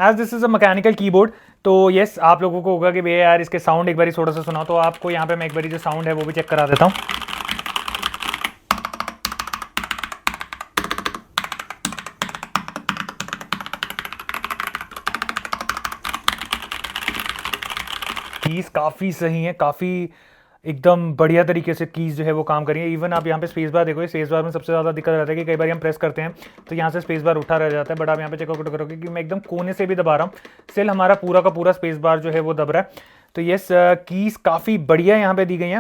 As this is a mechanical keyboard, तो yes आप लोगों को होगा कि भैया यार इसके साउंड एक बारी थोड़ा सा सुनाओ, तो आपको यहाँ पे मैं एक बारी जो साउंड है वो भी चेक करा देता हूँ। कीज काफ़ी सही है, काफ़ी एकदम बढ़िया तरीके से कीज जो है वो काम करिए। इवन आप यहाँ पे स्पेस बार देखो, स्पेस बार में सबसे ज़्यादा दिक्कत रहता है कि कई बार हम प्रेस करते हैं तो यहाँ से स्पेस बार उठा रह जाता है, बट आप यहाँ पे चेकआउट करोगे कि मैं एकदम कोने से भी दबा रहा हूँ, स्टिल हमारा पूरा का पूरा स्पेस बार जो है वो दब रहा है। तो यस कीज काफ़ी बढ़िया यहाँ पे दी गई हैं।